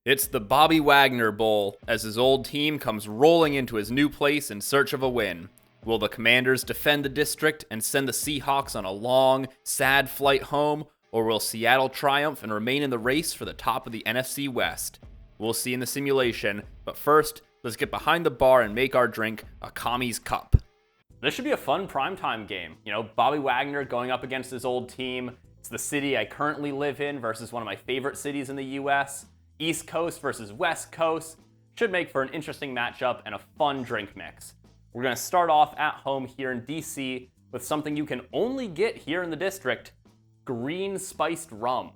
It's the Bobby Wagner Bowl as his old team comes rolling into his new place in search of a win. Will the Commanders defend the district and send the Seahawks on a long, sad flight home, or will Seattle triumph and remain in the race for the top of the NFC West? We'll see in the simulation, but first, let's get behind the bar and make our drink a Commie's Cup. This should be a fun primetime game. You know, Bobby Wagner going up against his old team. It's the city I currently live in versus one of my favorite cities in the US. East Coast versus West Coast. Should make for an interesting matchup and a fun drink mix. We're going to start off at home here in DC with something you can only get here in the district, green spiced rum.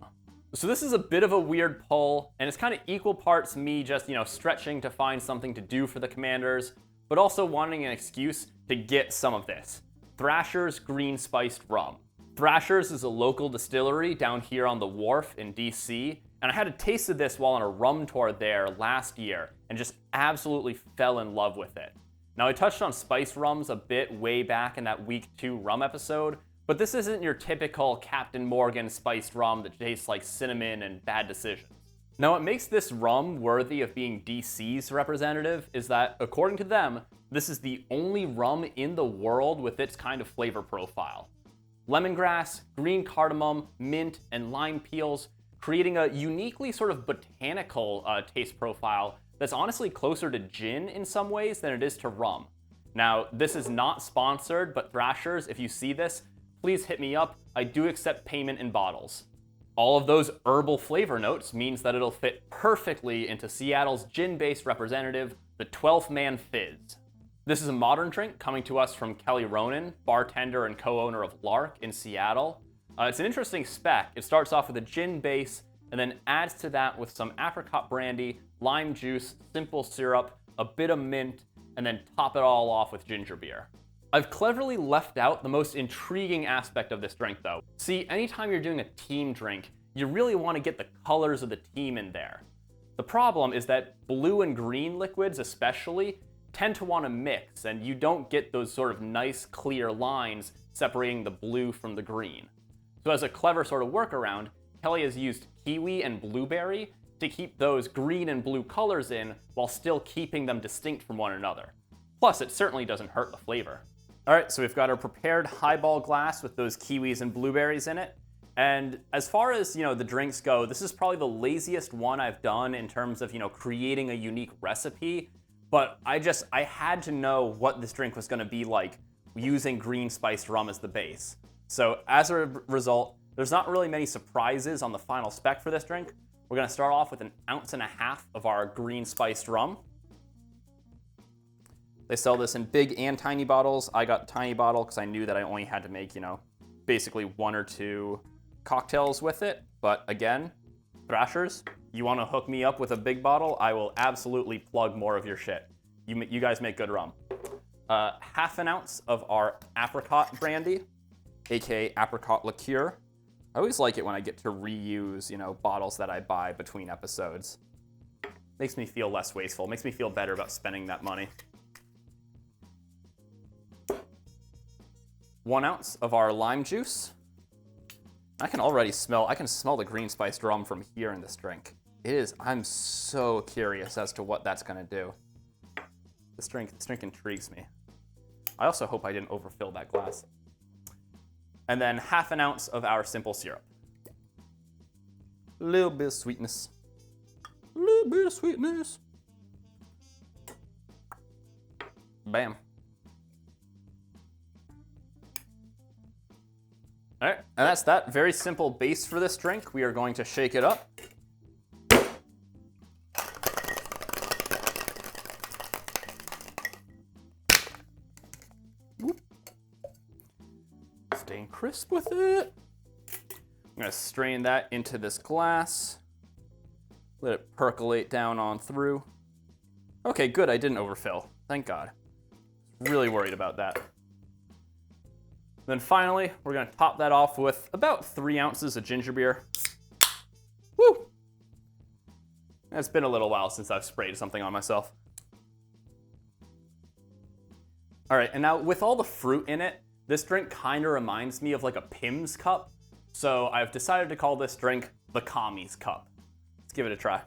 So this is a bit of a weird pull, and it's kind of equal parts me just, stretching to find something to do for the Commanders, but also wanting an excuse to get some of this. Thrasher's Green Spiced Rum. Thrasher's is a local distillery down here on the wharf in DC, and I had a taste of this while on a rum tour there last year and just absolutely fell in love with it. Now, I touched on spiced rums a bit way back in that week 2 rum episode, but this isn't your typical Captain Morgan spiced rum that tastes like cinnamon and bad decisions. Now, what makes this rum worthy of being DC's representative is that, according to them, this is the only rum in the world with its kind of flavor profile. Lemongrass, green cardamom, mint, and lime peels, creating a uniquely sort of botanical taste profile that's honestly closer to gin in some ways than it is to rum. Now, this is not sponsored, but Thrashers, if you see this, please hit me up. I do accept payment in bottles. All of those herbal flavor notes means that it'll fit perfectly into Seattle's gin-based representative, the 12th Man Fizz. This is a modern drink coming to us from Kelly Ronan, bartender and co-owner of Lark in Seattle. It's an interesting spec. It starts off with a gin base and then adds to that with some apricot brandy, lime juice, simple syrup, a bit of mint, and then top it all off with ginger beer. I've cleverly left out the most intriguing aspect of this drink though. See, anytime you're doing a team drink, you really want to get the colors of the team in there. The problem is that blue and green liquids especially tend to want to mix, and you don't get those sort of nice clear lines separating the blue from the green. So as a clever sort of workaround, Kelly has used kiwi and blueberry to keep those green and blue colors in while still keeping them distinct from one another. Plus, it certainly doesn't hurt the flavor. All right, so we've got our prepared highball glass with those kiwis and blueberries in it. And as far as, the drinks go, this is probably the laziest one I've done in terms of, creating a unique recipe. But I had to know what this drink was going to be like using green spiced rum as the base. So as a result, there's not really many surprises on the final spec for this drink. We're going to start off with 1.5 ounces of our green spiced rum. They sell this in big and tiny bottles. I got the tiny bottle because I knew that I only had to make, basically 1 or 2 cocktails with it. But again, Thrashers, you want to hook me up with a big bottle, I will absolutely plug more of your shit. You guys make good rum. 1/2 ounce of our apricot brandy, aka apricot liqueur. I always like it when I get to reuse, bottles that I buy between episodes. Makes me feel less wasteful. Makes me feel better about spending that money. 1 ounce of our lime juice. I can smell the green spiced rum from here in this drink. I'm so curious as to what that's gonna do. This drink intrigues me. I also hope I didn't overfill that glass. And then 1/2 ounce of our simple syrup. A little bit of sweetness. A little bit of sweetness. Bam. All right, and that's that. Very simple base for this drink. We are going to shake it up. Whoop. Staying crisp with it. I'm gonna strain that into this glass. Let it percolate down on through. Okay, good, I didn't overfill. Thank God. Really worried about that. Then finally, we're gonna top that off with about 3 ounces of ginger beer. Woo! It's been a little while since I've sprayed something on myself. All right, and now with all the fruit in it, this drink kind of reminds me of like a Pim's cup. So I've decided to call this drink the Commie's cup. Let's give it a try.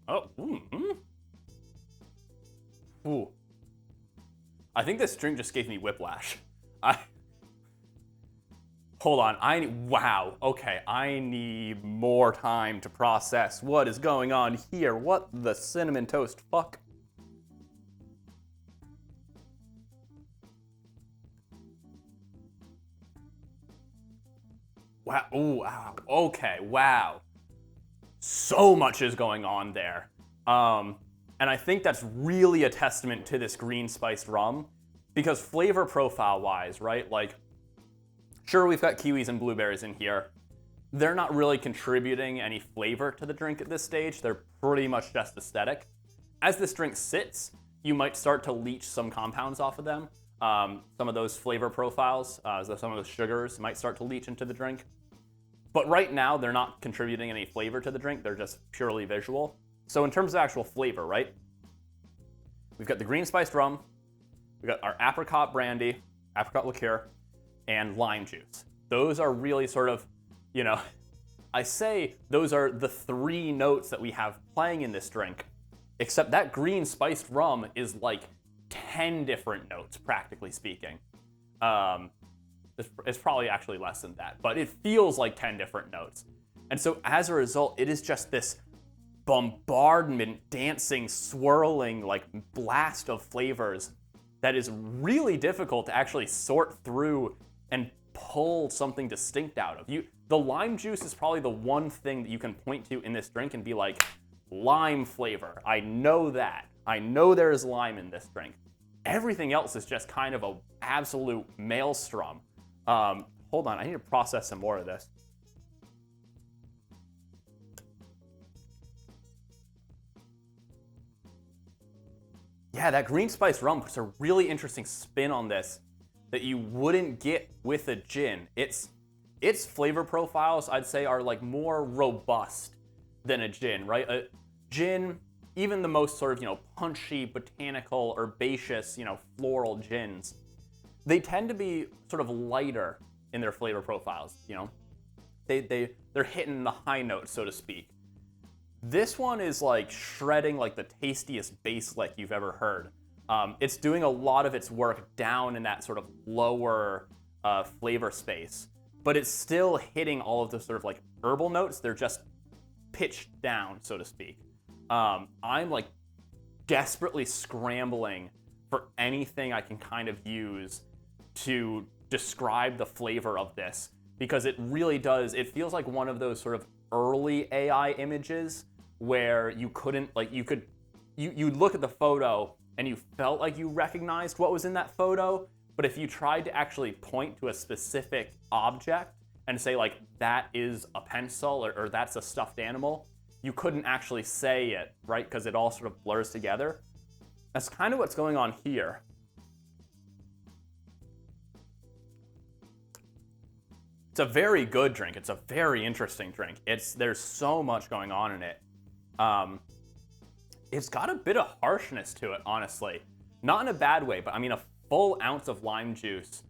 Oh, Ooh. I think this drink just gave me whiplash. Hold on, wow, okay, I need more time to process what is going on here. What the cinnamon toast fuck? Wow, ooh, wow, okay, wow. So much is going on there. And I think that's really a testament to this green spiced rum, because flavor profile wise, right, like, sure, we've got kiwis and blueberries in here. They're not really contributing any flavor to the drink at this stage. They're pretty much just aesthetic. As this drink sits, you might start to leach some compounds off of them. Some of those flavor profiles, some of those sugars might start to leach into the drink. But right now, they're not contributing any flavor to the drink. They're just purely visual. So in terms of actual flavor, right? We've got the green spiced rum. We've got our apricot brandy, apricot liqueur, and lime juice. Those are really sort of, you know, I say those are the three notes that we have playing in this drink, except that green spiced rum is like 10 different notes, practically speaking. It's probably actually less than that, but it feels like 10 different notes. And so as a result, it is just this bombardment, dancing, swirling, like blast of flavors that is really difficult to actually sort through and pull something distinct out of. The lime juice is probably the one thing that you can point to in this drink and be like, lime flavor. I know that. I know there is lime in this drink. Everything else is just kind of an absolute maelstrom. Hold on, I need to process some more of this. Yeah, that green spice rum puts a really interesting spin on this that you wouldn't get with a gin. Its flavor profiles, I'd say, are like more robust than a gin, right? A gin, even the most sort of, you know, punchy, botanical, herbaceous, you know, floral gins, they tend to be sort of lighter in their flavor profiles, you know? They're hitting the high notes, so to speak. This one is like shredding like the tastiest bass lick you've ever heard. It's doing a lot of its work down in that sort of lower flavor space, but it's still hitting all of the sort of like herbal notes. They're just pitched down, so to speak. I'm like desperately scrambling for anything I can kind of use to describe the flavor of this, because it really does, it feels like one of those sort of early AI images where you couldn't, like, you'd look at the photo and you felt like you recognized what was in that photo, but if you tried to actually point to a specific object and say, like, that is a pencil or that's a stuffed animal, you couldn't actually say it, right? Because it all sort of blurs together. That's kind of what's going on here. It's a very good drink. It's a very interesting drink. There's so much going on in it. It's got a bit of harshness to it, honestly. Not in a bad way, but I mean, a full ounce of lime juice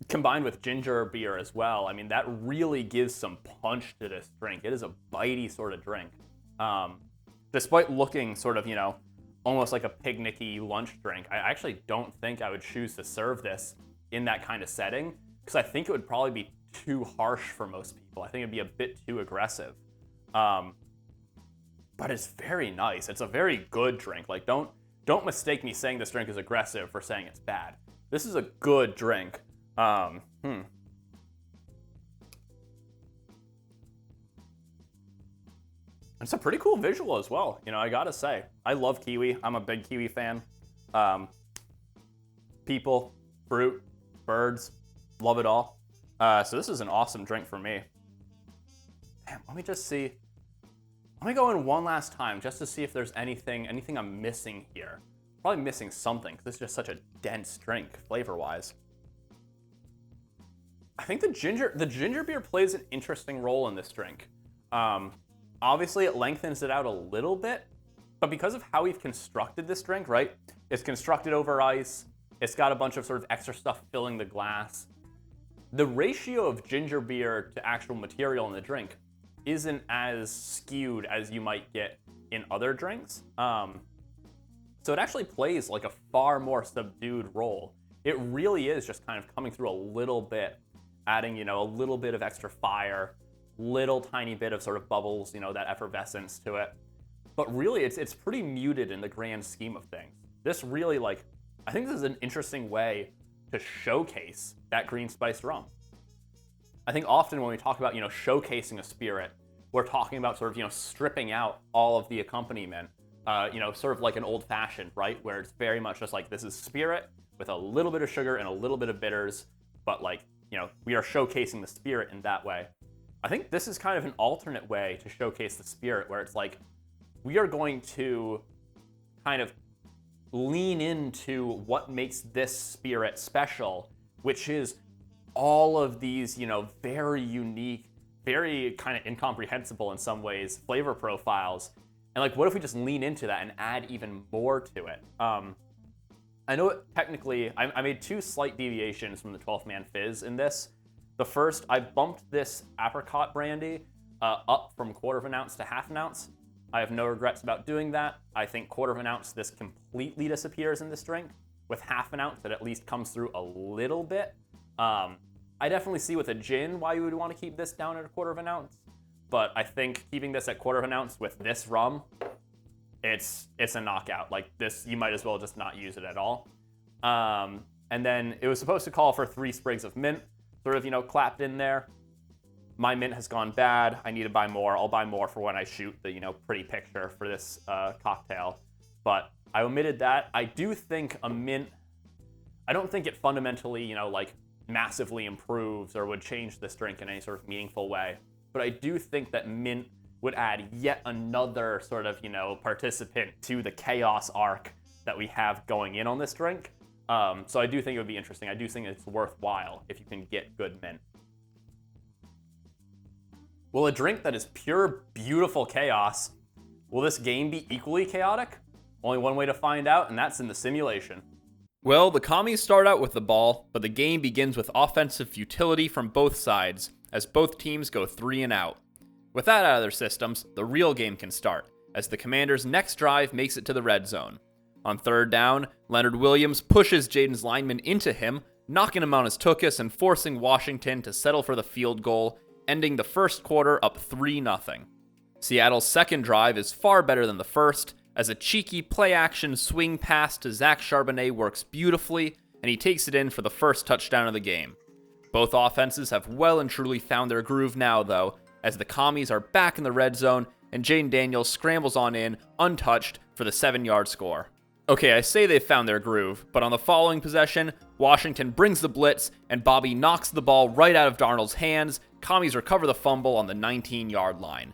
combined with ginger beer as well. I mean, that really gives some punch to this drink. It is a bitey sort of drink. Despite looking sort of, you know, almost like a picnicky lunch drink, I actually don't think I would choose to serve this in that kind of setting, because I think it would probably be too harsh for most people. I think it'd be a bit too aggressive. But it's very nice. It's a very good drink. Like, don't mistake me saying this drink is aggressive for saying it's bad. This is a good drink. It's a pretty cool visual as well, you know, I gotta say. I love kiwi. I'm a big kiwi fan. People, fruit, birds, love it all. So this is an awesome drink for me. Damn, let me just see. Let me go in one last time just to see if there's anything I'm missing here. Probably missing something, because this is just such a dense drink, flavor-wise. I think the ginger beer plays an interesting role in this drink. Obviously, it lengthens it out a little bit, but because of how we've constructed this drink, right? It's constructed over ice. It's got a bunch of sort of extra stuff filling the glass. The ratio of ginger beer to actual material in the drink isn't as skewed as you might get in other drinks. So it actually plays like a far more subdued role. It really is just kind of coming through a little bit, adding, a little bit of extra fire, little tiny bit of sort of bubbles, that effervescence to it. But really, it's pretty muted in the grand scheme of things. This really, I think this is an interesting way to showcase that green spiced rum. I think often when we talk about, showcasing a spirit, we're talking about sort of, stripping out all of the accompaniment, sort of like an old fashioned, right? Where it's very much just like, this is spirit with a little bit of sugar and a little bit of bitters, but we are showcasing the spirit in that way. I think this is kind of an alternate way to showcase the spirit, where it's like, we are going to kind of lean into what makes this spirit special, which is all of these, very unique, very kind of incomprehensible in some ways flavor profiles. And what if we just lean into that and add even more to it? I know technically, I made 2 slight deviations from the 12th Man Fizz in this. The first, I bumped this Apricot Brandy up from 1/4 ounce to 1/2 ounce. I have no regrets about doing that. I think 1/4 ounce, this completely disappears in this drink. With 1/2 ounce, it at least comes through a little bit. I definitely see with a gin why you would want to keep this down at 1/4 ounce. But I think keeping this at 1/4 ounce with this rum, it's a knockout. This, you might as well just not use it at all. And then it was supposed to call for 3 sprigs of mint, sort of, clapped in there. My mint has gone bad. I need to buy more. I'll buy more for when I shoot the, pretty picture for this cocktail. But I omitted that. I do think a mint, I don't think it fundamentally, massively improves or would change this drink in any sort of meaningful way. But I do think that mint would add yet another sort of, participant to the chaos arc that we have going in on this drink. So I do think it would be interesting. I do think it's worthwhile if you can get good mint. Will a drink that is pure, beautiful chaos, will this game be equally chaotic? Only one way to find out, and that's in the simulation. Well, the commies start out with the ball, but the game begins with offensive futility from both sides, as both teams go 3 and out. With that out of their systems, the real game can start, as the Commanders' next drive makes it to the red zone. On 3rd down, Leonard Williams pushes Jaden's lineman into him, knocking him on his tuchus and forcing Washington to settle for the field goal, ending the first quarter up 3-0. Seattle's second drive is far better than the first, as a cheeky play-action swing pass to Zach Charbonnet works beautifully, and he takes it in for the first touchdown of the game. Both offenses have well and truly found their groove now, though, as the commies are back in the red zone, and Jaden Daniels scrambles on in, untouched, for the 7-yard score. Okay, I say they've found their groove, but on the following possession, Washington brings the blitz, and Bobby knocks the ball right out of Darnold's hands. Commies recover the fumble on the 19-yard line.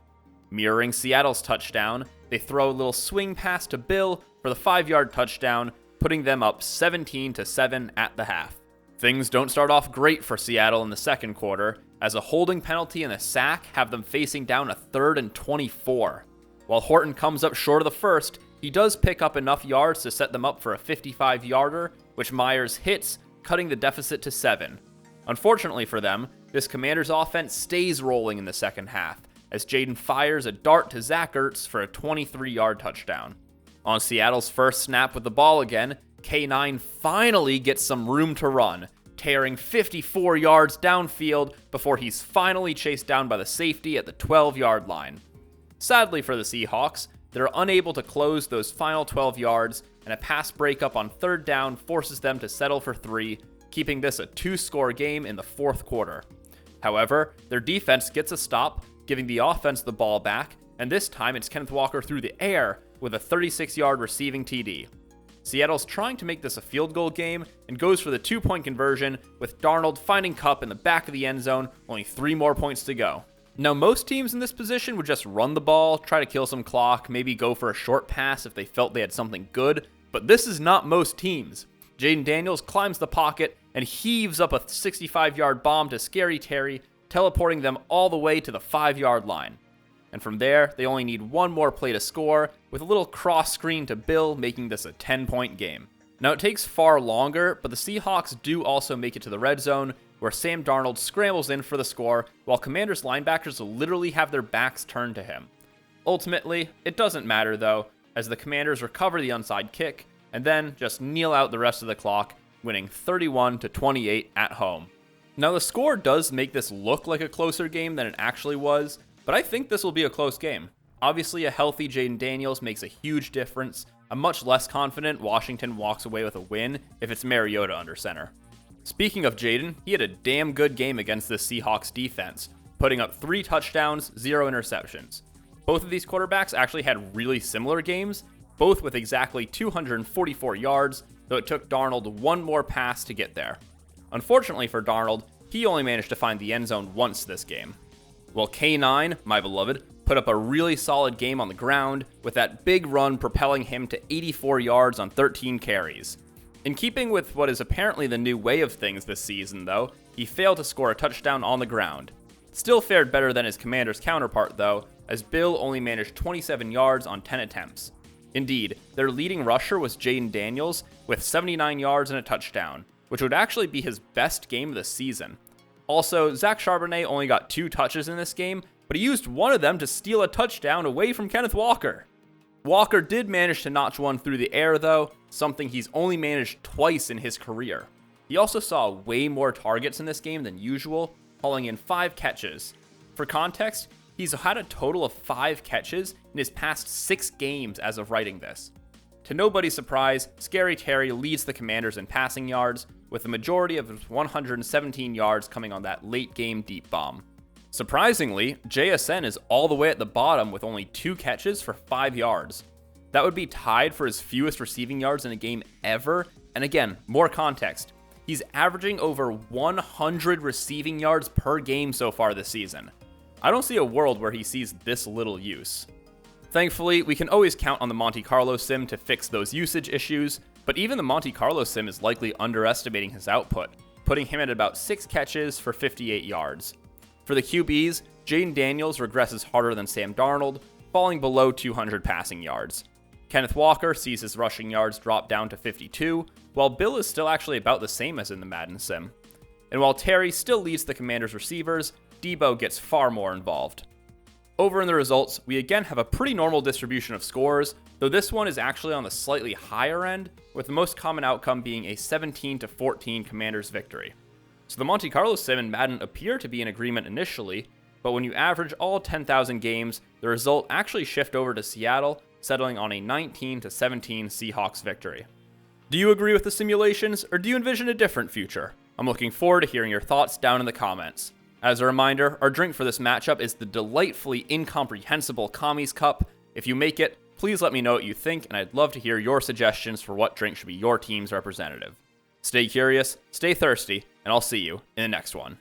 Mirroring Seattle's touchdown, they throw a little swing pass to Bill for the 5-yard touchdown, putting them up 17-7 at the half. Things don't start off great for Seattle in the second quarter, as a holding penalty and a sack have them facing down a 3rd and 24. While Horton comes up short of the first, he does pick up enough yards to set them up for a 55-yarder, which Myers hits, cutting the deficit to 7. Unfortunately for them, this Commanders offense stays rolling in the second half, as Jaden fires a dart to Zach Ertz for a 23-yard touchdown. On Seattle's first snap with the ball again, K9 finally gets some room to run, tearing 54 yards downfield before he's finally chased down by the safety at the 12-yard line. Sadly for the Seahawks, they're unable to close those final 12 yards, and a pass breakup on 3rd down forces them to settle for 3, keeping this a 2-score game in the 4th quarter. However, their defense gets a stop, giving the offense the ball back, and this time it's Kenneth Walker through the air with a 36-yard receiving TD. Seattle's trying to make this a field goal game and goes for the 2-point conversion, with Darnold finding Kupp in the back of the end zone, only 3 more points to go. Now, most teams in this position would just run the ball, try to kill some clock, maybe go for a short pass if they felt they had something good, but this is not most teams. Jaden Daniels climbs the pocket and heaves up a 65-yard bomb to Scary Terry, teleporting them all the way to the 5-yard line. And from there, they only need 1 more play to score, with a little cross screen to Bill, making this a 10-point game. Now, it takes far longer, but the Seahawks do also make it to the red zone, where Sam Darnold scrambles in for the score, while Commanders linebackers literally have their backs turned to him. Ultimately, it doesn't matter though, as the Commanders recover the onside kick and then just kneel out the rest of the clock, winning 31-28 at home. Now the score does make this look like a closer game than it actually was, but I think this will be a close game. Obviously, a healthy Jaden Daniels makes a huge difference. I'm much less confident Washington walks away with a win if it's Mariota under center. Speaking of Jaden, he had a damn good game against the Seahawks defense, putting up 3 touchdowns, 0 interceptions. Both of these quarterbacks actually had really similar games, both with exactly 244 yards, though it took Darnold one more pass to get there. Unfortunately for Darnold, he only managed to find the end zone once this game. Well, K9, my beloved, put up a really solid game on the ground, with that big run propelling him to 84 yards on 13 carries. In keeping with what is apparently the new way of things this season, though, he failed to score a touchdown on the ground. Still fared better than his Commanders' counterpart, though, as Bill only managed 27 yards on 10 attempts. Indeed, their leading rusher was Jaden Daniels, with 79 yards and a touchdown, which would actually be his best game of the season. Also, Zach Charbonnet only got 2 touches in this game, but he used one of them to steal a touchdown away from Kenneth Walker. Walker did manage to notch one through the air though, something he's only managed twice in his career. He also saw way more targets in this game than usual, hauling in 5 catches. For context, he's had a total of 5 catches in his past 6 games as of writing this. To nobody's surprise, Scary Terry leads the Commanders in passing yards, with the majority of his 117 yards coming on that late game deep bomb. Surprisingly, JSN is all the way at the bottom with only 2 catches for 5 yards. That would be tied for his fewest receiving yards in a game ever, and again, more context. He's averaging over 100 receiving yards per game so far this season. I don't see a world where he sees this little use. Thankfully, we can always count on the Monte Carlo sim to fix those usage issues, but even the Monte Carlo sim is likely underestimating his output, putting him at about 6 catches for 58 yards. For the QBs, Jaden Daniels regresses harder than Sam Darnold, falling below 200 passing yards. Kenneth Walker sees his rushing yards drop down to 52, while Bill is still actually about the same as in the Madden sim. And while Terry still leads the Commanders' receivers, Debo gets far more involved. Over in the results, we again have a pretty normal distribution of scores, though this one is actually on the slightly higher end, with the most common outcome being a 17-14 Commanders victory. So the Monte Carlo sim and Madden appear to be in agreement initially, but when you average all 10,000 games, the result actually shifts over to Seattle, settling on a 19-17 Seahawks victory. Do you agree with the simulations, or do you envision a different future? I'm looking forward to hearing your thoughts down in the comments. As a reminder, our drink for this matchup is the delightfully incomprehensible Commie's Cup. If you make it, please let me know what you think, and I'd love to hear your suggestions for what drink should be your team's representative. Stay curious, stay thirsty, and I'll see you in the next one.